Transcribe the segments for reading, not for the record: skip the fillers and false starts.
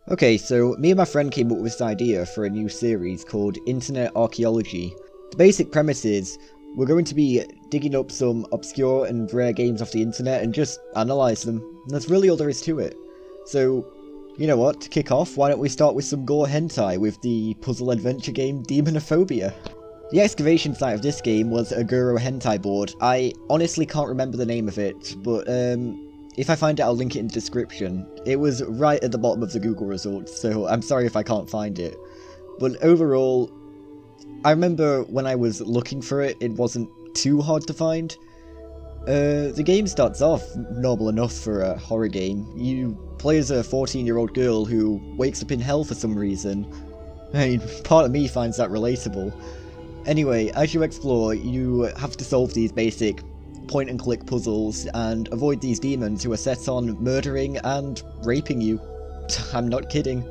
Okay, so me and my friend came up with this idea for a new series called Internet Archaeology. The basic premise is we're going to be digging up some obscure and rare games off the internet and just analyse them. And that's really all there is to it. So, you know what, to kick off, why don't we start with some gore hentai with the puzzle adventure game Demonophobia. The excavation site of this game was a Guro hentai board. I honestly can't remember the name of it, but if I find it, I'll link it in the description. It was right at the bottom of the Google results, so I'm sorry if I can't find it. But overall, I remember when I was looking for it, it wasn't too hard to find. The game starts off normal enough for a horror game. You play as a 14-year-old girl who wakes up in hell for some reason. I mean, part of me finds that relatable. Anyway, as you explore, you have to solve these basic point-and-click puzzles and avoid these demons who are set on murdering and raping you. I'm not kidding.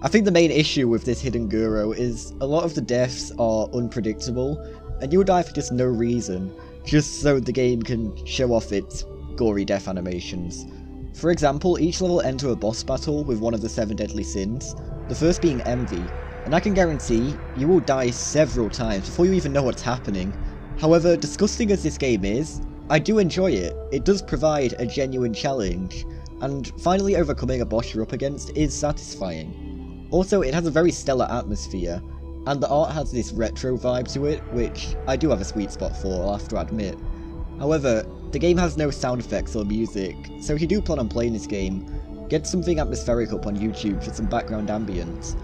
I think the main issue with this hidden Guro is a lot of the deaths are unpredictable, and you'll die for just no reason, just so the game can show off its gory death animations. For example, each level ends with a boss battle with one of the 7 deadly sins, the first being envy, and I can guarantee you will die several times before you even know what's happening. However, disgusting as this game is, I do enjoy it. It does provide a genuine challenge, and finally overcoming a boss you're up against is satisfying. Also, it has a very stellar atmosphere, and the art has this retro vibe to it, which I do have a sweet spot for, I'll have to admit. However, the game has no sound effects or music, so if you do plan on playing this game, get something atmospheric up on YouTube for some background ambience.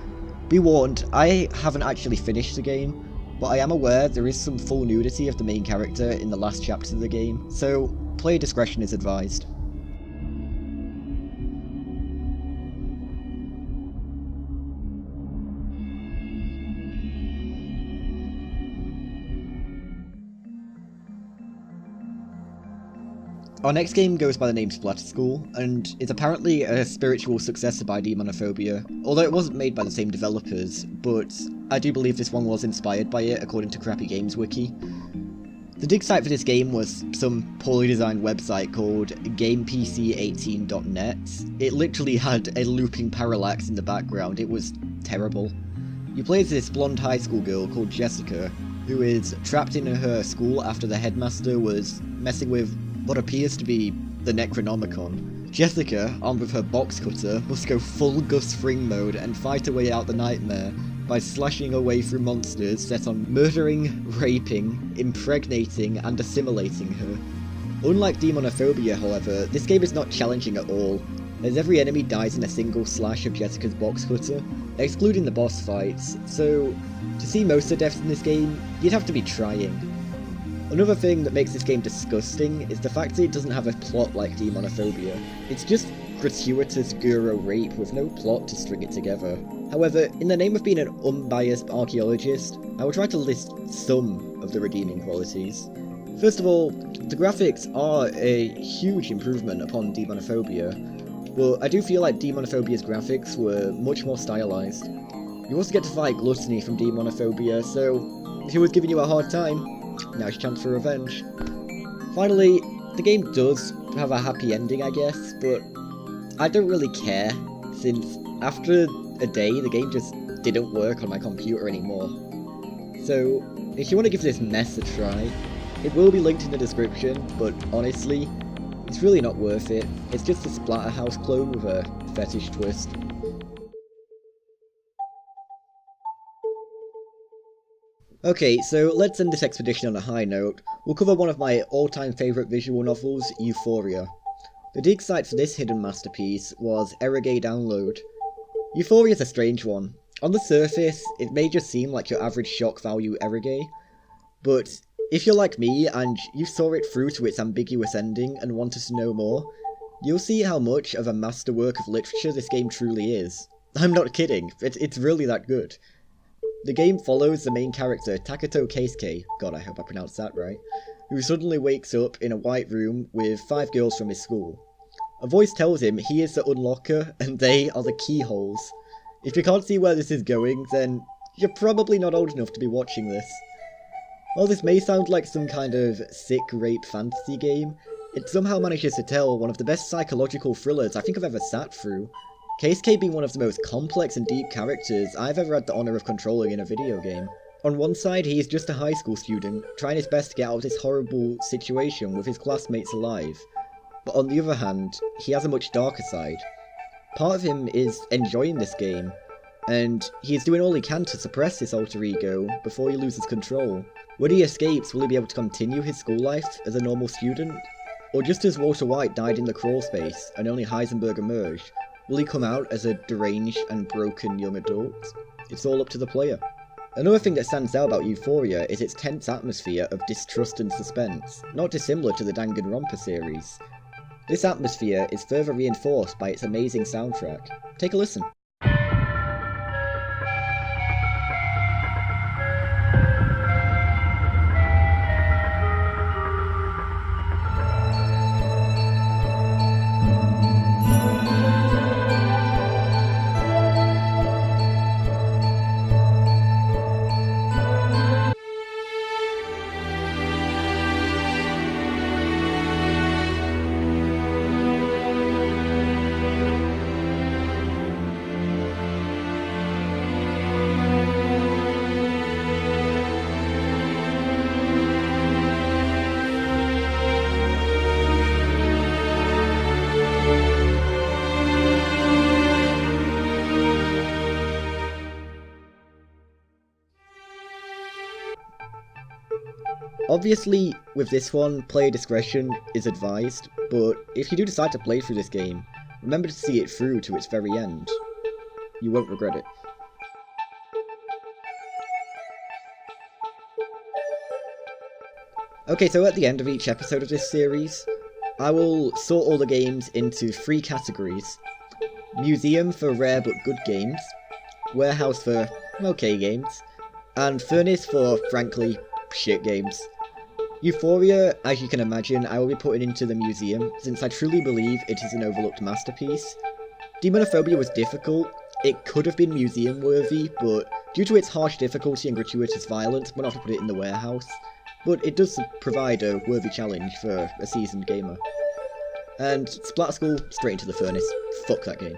Be warned, I haven't actually finished the game, but I am aware there is some full nudity of the main character in the last chapter of the game, so player discretion is advised. Our next game goes by the name Splatter School, and is apparently a spiritual successor by Demonophobia, although it wasn't made by the same developers, but I do believe this one was inspired by it according to Crappy Games Wiki. The dig site for this game was some poorly designed website called GamePC18.net. It literally had a looping parallax in the background, it was terrible. You play as this blonde high school girl called Jessica, who is trapped in her school after the headmaster was messing with what appears to be the Necronomicon. Jessica, armed with her box cutter, must go full Gus Fring mode and fight her way out the nightmare by slashing her way through monsters set on murdering, raping, impregnating, and assimilating her. Unlike Demonophobia, however, this game is not challenging at all, as every enemy dies in a single slash of Jessica's box cutter, excluding the boss fights, so to see most of the deaths in this game, you'd have to be trying. Another thing that makes this game disgusting is the fact that it doesn't have a plot like Demonophobia. It's just gratuitous Guro rape with no plot to string it together. However, in the name of being an unbiased archaeologist, I will try to list some of the redeeming qualities. First of all, the graphics are a huge improvement upon Demonophobia, but I do feel like Demonophobia's graphics were much more stylized. You also get to fight Gluttony from Demonophobia, so if he was giving you a hard time, now's your chance for revenge. Finally, the game does have a happy ending, I guess, but I don't really care, since after a day, the game just didn't work on my computer anymore. So, if you want to give this mess a try, it will be linked in the description, but honestly, it's really not worth it. It's just a Splatterhouse clone with a fetish twist. Okay, so let's end this expedition on a high note. We'll cover one of my all-time favourite visual novels, Euphoria. The dig site for this hidden masterpiece was Eragay Download. Euphoria is a strange one. On the surface, it may just seem like your average shock value Eragay, but if you're like me and you saw it through to its ambiguous ending and wanted to know more, you'll see how much of a masterwork of literature this game truly is. I'm not kidding, it's really that good. The game follows the main character, Taketo Keisuke, god I hope I pronounced that right, who suddenly wakes up in a white room with 5 girls from his school. A voice tells him he is the unlocker and they are the keyholes. If you can't see where this is going, then you're probably not old enough to be watching this. While this may sound like some kind of sick rape fantasy game, it somehow manages to tell one of the best psychological thrillers I think I've ever sat through. Case K being one of the most complex and deep characters I've ever had the honour of controlling in a video game. On one side, he is just a high school student, trying his best to get out of this horrible situation with his classmates alive. But on the other hand, he has a much darker side. Part of him is enjoying this game, and he is doing all he can to suppress this alter ego before he loses control. When he escapes, will he be able to continue his school life as a normal student? Or just as Walter White died in the crawl space and only Heisenberg emerged, will he come out as a deranged and broken young adult? It's all up to the player. Another thing that stands out about Euphoria is its tense atmosphere of distrust and suspense, not dissimilar to the Danganronpa series. This atmosphere is further reinforced by its amazing soundtrack. Take a listen. Obviously, with this one, player discretion is advised, but if you do decide to play through this game, remember to see it through to its very end. You won't regret it. Okay, so at the end of each episode of this series, I will sort all the games into 3 categories. Museum for rare but good games, Warehouse for okay games, and Furnace for, frankly, shit games. Euphoria, as you can imagine, I will be putting into the museum, since I truly believe it is an overlooked masterpiece. Demonophobia was difficult, it could have been museum worthy, but due to its harsh difficulty and gratuitous violence, I'm gonna have to put it in the warehouse. But it does provide a worthy challenge for a seasoned gamer. And Splat School, straight into the furnace. Fuck that game.